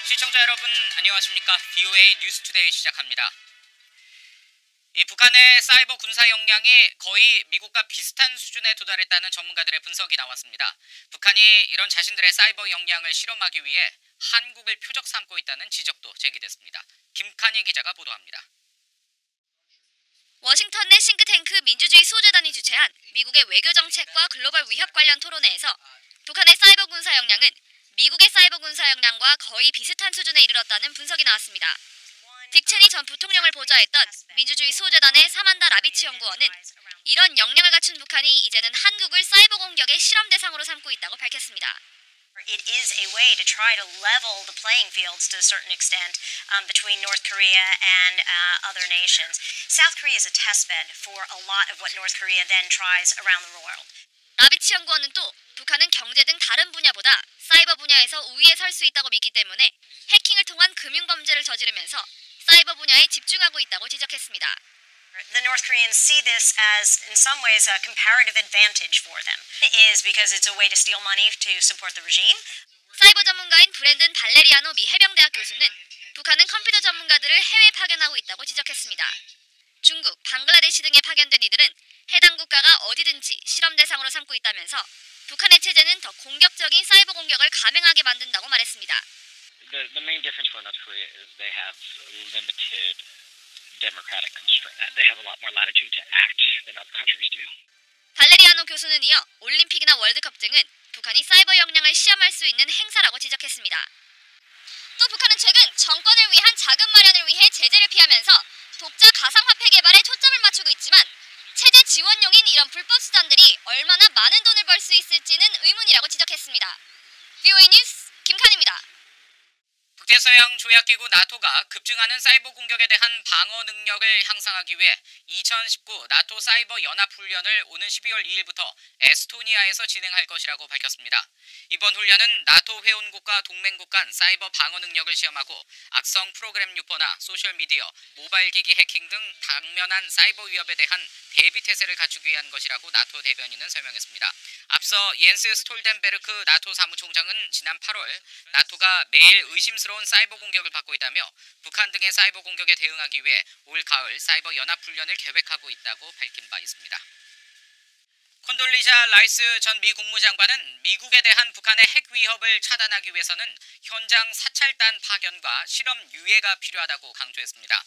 시청자 여러분 안녕하십니까? VOA 뉴스투데이 시작합니다. 이 북한의 사이버 군사 역량이 거의 미국과 비슷한 수준에 도달했다는 전문가들의 분석이 나왔습니다. 북한이 이런 자신들의 사이버 역량을 실험하기 위해 한국을 표적 삼고 있다는 지적도 제기됐습니다. 김칸희 기자가 보도합니다. 워싱턴 내 싱크탱크 민주주의 수호재단이 주최한 미국의 외교 정책과 글로벌 위협 관련 토론회에서 북한의 사이버 군사 역량은 미국의 사이버 군사 역량과 거의 비슷한 수준에 이르렀다는 분석이 나왔습니다. 딕 체니 전 부통령을 보좌했던 민주주의 수호재단의 사만다 라비치 연구원은 이런 역량을 갖춘 북한이 이제는 한국을 사이버 공격의 실험 대상으로 삼고 있다고 밝혔습니다. It is a way to try to level the playing fields to a certain extent between North Korea and other nations. South Korea is a testbed for a lot of what North Korea then tries around the world. 라비치 연구원은 또 북한은 경제 등 다른 분야보다 사이버 분야에서 우위에 설 수 있다고 믿기 때문에 해킹을 통한 금융범죄를 저지르면서 사이버 분야에 집중하고 있다고 지적했습니다. The North Koreans see this as, in some ways, a comparative advantage for them. It is because it's a way to steal money to support the regime. 사이버 전문가인 브랜든 발레리아노 미 해병대학 교수는 북한은 컴퓨터 전문가들을 해외 파견하고 있다고 지적했습니다. 중국, 방글라데시 등에 파견된 이들은 해당 국가가 어디든지 실험 대상으로 삼고 있다면서 북한의 체제는 더 공격적인 사이버 공격을 감행하게 만든다고 말했습니다. The main difference for North Korea is they have limited democratic constraint. They have a lot more latitude to act than other countries do. 발레리아노 교수는 이어 올림픽이나 월드컵 등은 북한이 사이버 역량을 시험할 수 있는 행사라고 지적했습니다. 또 북한은 최근 정권을 위한 자금 마련을 위해 제재를 피하면서 독자 가상화폐 개발에 초점을 맞추고 있지만 체제 지원용인 이런 불법 수단들이 얼마나 많은 돈을 벌 수 있을지는 의문이라고 지적했습니다. VOA 뉴스 김칸희입니다. 북대서양 조약기구 나토가 급증하는 사이버 공격에 대한 방어 능력을 향상하기 위해 2019 나토 사이버 연합훈련을 오는 12월 2일부터 에스토니아에서 진행할 것이라고 밝혔습니다. 이번 훈련은 나토 회원국과 동맹국 간 사이버 방어 능력을 시험하고 악성 프로그램 유포나 소셜미디어, 모바일 기기 해킹 등 당면한 사이버 위협에 대한 대비 태세를 갖추기 위한 것이라고 나토 대변인은 설명했습니다. 앞서 옌스 스톨텐베르크 나토 사무총장은 지난 8월 나토가 매일 의심스러운 사이버 공격을 받고 있다며 북한 등의 사이버 공격에 대응하기 위해 올 가을 사이버 연합훈련을 계획하고 있다고 밝힌 바 있습니다. 콘돌리자 라이스 전 미 국무장관은 미국에 대한 북한의 핵 위협을 차단하기 위해서는 현장 사찰단 파견과 실험 유예가 필요하다고 강조했습니다.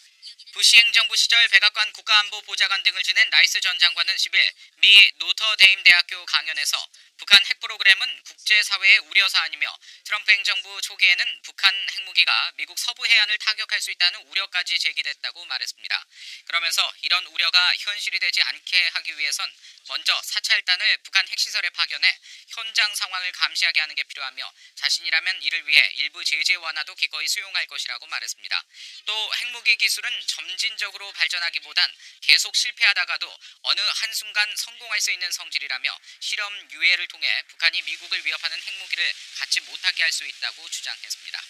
부시 행정부 시절 백악관 국가안보보좌관 등을 지낸 라이스 전 장관은 10일 미 노터데임 대학교 강연에서 북한 핵 프로그램은 국제사회의 우려사안이며 트럼프 행정부 초기에는 북한 핵무기가 미국 서부 해안을 타격할 수 있다는 우려까지 제기됐다고 말했습니다. 그러면서 이런 우려가 현실이 되지 않게 하기 위해선 먼저 사찰단을 북한 핵시설에 파견해 현장 상황을 감시하게 하는 게 필요하며 자신이라면 이를 위해 일부 제재 완화도 기꺼이 수용할 것이라고 말했습니다. 또 핵무기 기술은 점진적으로 발전하기보단 계속 실패하다가도 어느 한순간 성공할 수 있는 성질이라며 실험 유예를 통해 북한이 미국을 위협하는 핵무기를 갖지 못하게 할 수 있다고 주장했습니다.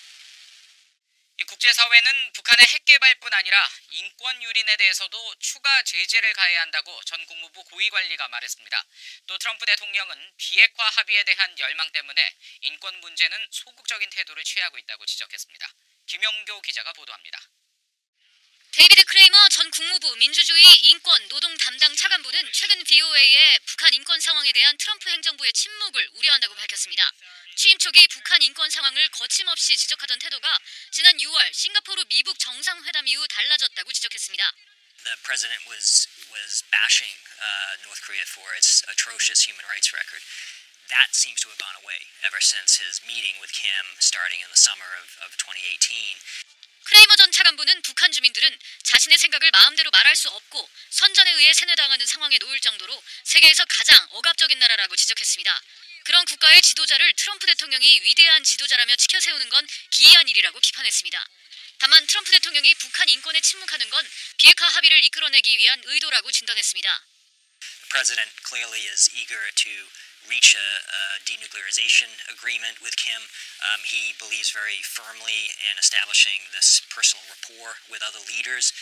국제사회는 북한의 핵 개발뿐 아니라 인권 유린에 대해서도 추가 제재를 가해야 한다고 전 국무부 고위관리가 말했습니다. 또 트럼프 대통령은 비핵화 합의에 대한 열망 때문에 인권 문제는 소극적인 태도를 취하고 있다고 지적했습니다. 김영교 기자가 보도합니다. 데이비드 크레이머 전 국무부 민주주의 인권 노동 담당 차관보는 최근 VOA에 북한 인권 상황에 대한 트럼프 행정부의 침묵을 우려한다고 밝혔습니다. 취임 초기 북한 인권 상황을 거침없이 지적하던 태도가 지난 6월 싱가포르 미북 정상회담 이후 달라졌다고 지적했습니다. The president was bashing North Korea for its atrocious human rights record. That seems to have gone away ever since his meeting with Kim starting in the summer of 2018. 크레이머 전 차관보는 북한 주민들은 자신의 생각을 마음대로 말할 수 없고 선전에 의해 세뇌당하는 상황에 놓일 정도로 세계에서 가장 억압적인 나라라고 지적했습니다. 그런 국가의 지도자를 트럼프 대통령이 위대한 지도자라며 치켜세우는 건 기이한 일이라고 비판했습니다. 다만 트럼프 대통령이 북한 인권에 침묵하는 건 비핵화 합의를 이끌어내기 위한 의도라고 진단했습니다. The president clearly is eager to reach a denuclearization agreement with Kim. He believes very firmly in establishing this personal rapport with other leaders.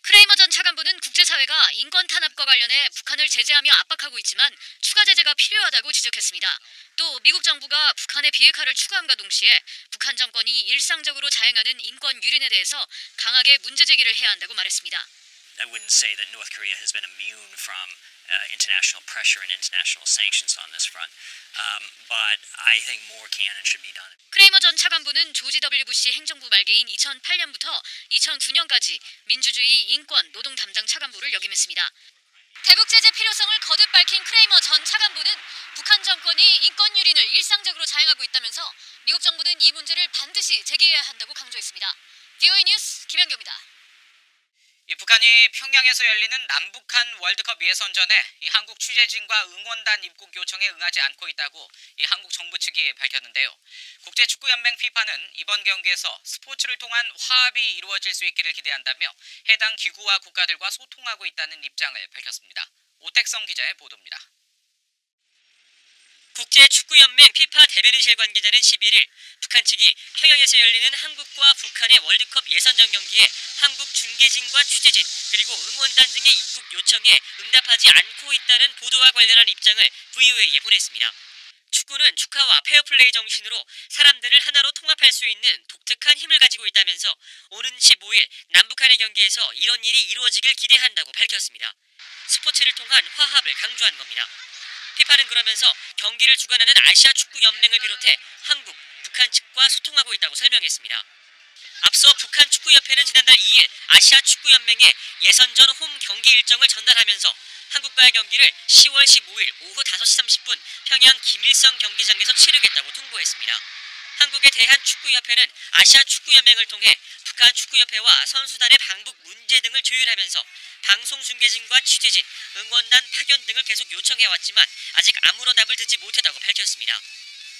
크레이머 전 차관보는 국제사회가 인권 탄압과 관련해 북한을 제재하며 압박하고 있지만 추가 제재가 필요하다고 지적했습니다. 또 미국 정부가 북한의 비핵화를 추구함과 동시에 북한 정권이 일상적으로 자행하는 인권 유린에 대해서 강하게 문제 제기를 해야 한다고 말했습니다. I wouldn't say that North Korea has been immune from international pressure and international sanctions on this front, but I think more can and should be done. 크레이머 전 차관보는 조지 W. 부시 행정부 말기인 2008년부터 2009년까지 민주주의, 인권, 노동 담당 차관보를 역임했습니다. 대북 제재 필요성을 거듭 밝힌 크레이머 전 차관보는 북한 정권이 인권 유린을 일상적으로 자행하고 있다면서 미국 정부는 이 문제를 반드시 제기해야 한다고 강조했습니다. VOA 뉴스 김현경입니다. 북한이 평양에서 열리는 남북한 월드컵 예선전에 한국 취재진과 응원단 입국 요청에 응하지 않고 있다고 한국 정부 측이 밝혔는데요. 국제축구연맹 FIFA는 이번 경기에서 스포츠를 통한 화합이 이루어질 수 있기를 기대한다며 해당 기구와 국가들과 소통하고 있다는 입장을 밝혔습니다. 오택성 기자의 보도입니다. 국제축구연맹 FIFA 대변인실 관계자는 11일 북한 측이 평양에서 열리는 한국과 북한의 월드컵 예선전 경기에 한국 중계진과 취재진 그리고 응원단 등의 입국 요청에 응답하지 않고 있다는 보도와 관련한 입장을 VOA에 보냈습니다. 축구는 축하와 페어플레이 정신으로 사람들을 하나로 통합할 수 있는 독특한 힘을 가지고 있다면서 오는 15일 남북한의 경기에서 이런 일이 이루어지길 기대한다고 밝혔습니다. 스포츠를 통한 화합을 강조한 겁니다. FIFA는 그러면서 경기를 주관하는 아시아 축구 연맹을 비롯해 한국, 북한 측과 소통하고 있다고 설명했습니다. 앞서 북한 축구협회는 지난달 2일 아시아 축구 연맹에 예선전 홈 경기 일정을 전달하면서 한국과의 경기를 10월 15일 오후 5시 30분 평양 김일성 경기장에서 치르겠다고 통보했습니다. 한국의 대한축구협회는 아시아 축구연맹을 통해 북한 축구협회와 선수단의 방북 문제 등을 조율하면서 방송 중계진과 취재진, 응원단 파견 등을 계속 요청해왔지만 아직 아무런 답을 듣지 못했다고 밝혔습니다.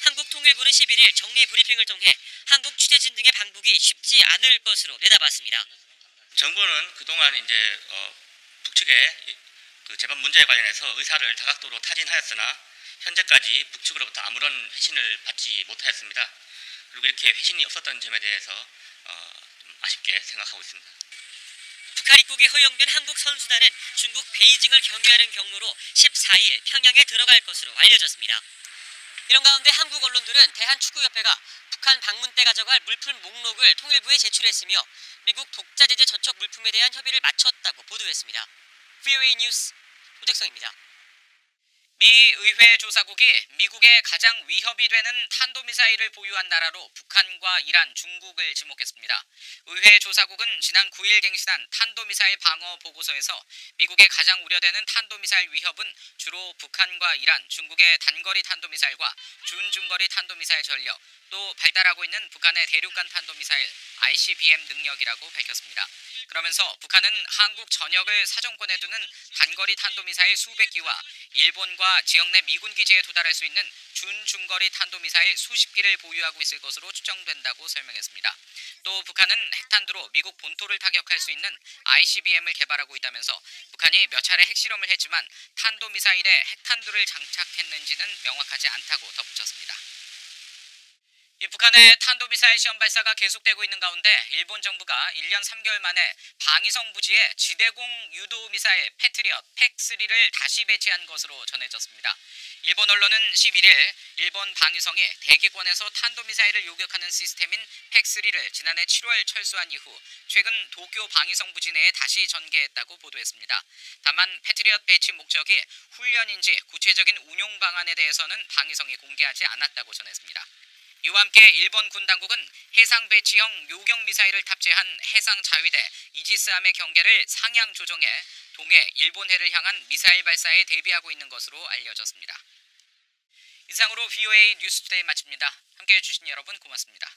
한국통일부는 11일 정례 브리핑을 통해 한국 취재진 등의 방북이 쉽지 않을 것으로 내다봤습니다. 정부는 그동안 이제 북측의 그 재반 문제에 관련해서 의사를 다각도로 타진하였으나 현재까지 북측으로부터 아무런 회신을 받지 못하였습니다. 그리고 이렇게 회신이 없었던 점에 대해서 좀 아쉽게 생각하고 있습니다. 북한 입국이 허용된 한국 선수단은 중국 베이징을 경유하는 경로로 14일 평양에 들어갈 것으로 알려졌습니다. 이런 가운데 한국 언론들은 대한축구협회가 북한 방문 때 가져갈 물품 목록을 통일부에 제출했으며 미국 독자 제재 저촉 물품에 대한 협의를 마쳤다고 보도했습니다. VOA 뉴스 오택성입니다. 미 의회 조사국이 미국의 가장 위협이 되는 탄도미사일을 보유한 나라로 북한과 이란, 중국을 지목했습니다. 의회 조사국은 지난 9일 갱신한 탄도미사일 방어 보고서에서 미국의 가장 우려되는 탄도미사일 위협은 주로 북한과 이란, 중국의 단거리 탄도미사일과 준중거리 탄도미사일 전력, 또 발달하고 있는 북한의 대륙간 탄도미사일 ICBM 능력이라고 밝혔습니다. 그러면서 북한은 한국 전역을 사정권에 두는 단거리 탄도미사일 수백 기와 일본과 지역 내 미군 기지에 도달할 수 있는 준중거리 탄도미사일 수십 기를 보유하고 있을 것으로 추정된다고 설명했습니다. 또 북한은 핵탄두로 미국 본토를 타격할 수 있는 ICBM을 개발하고 있다면서 북한이 몇 차례 핵실험을 했지만 탄도미사일에 핵탄두를 장착했는지는 명확하지 않다고 덧붙였습니다. 북한의 탄도미사일 시험 발사가 계속되고 있는 가운데 일본 정부가 1년 3개월 만에 방위성 부지에 지대공 유도미사일 패트리엇 팩3를 다시 배치한 것으로 전해졌습니다. 일본 언론은 11일 일본 방위성이 대기권에서 탄도미사일을 요격하는 시스템인 팩3를 지난해 7월 철수한 이후 최근 도쿄 방위성 부지 내에 다시 전개했다고 보도했습니다. 다만 패트리엇 배치 목적이 훈련인지 구체적인 운용 방안에 대해서는 방위성이 공개하지 않았다고 전했습니다. 이와 함께 일본 군 당국은 해상 배치형 요격 미사일을 탑재한 해상 자위대 이지스함의 경계를 상향 조정해 동해 일본해를 향한 미사일 발사에 대비하고 있는 것으로 알려졌습니다. 이상으로 VOA 뉴스투데이 마칩니다. 함께해 주신 여러분 고맙습니다.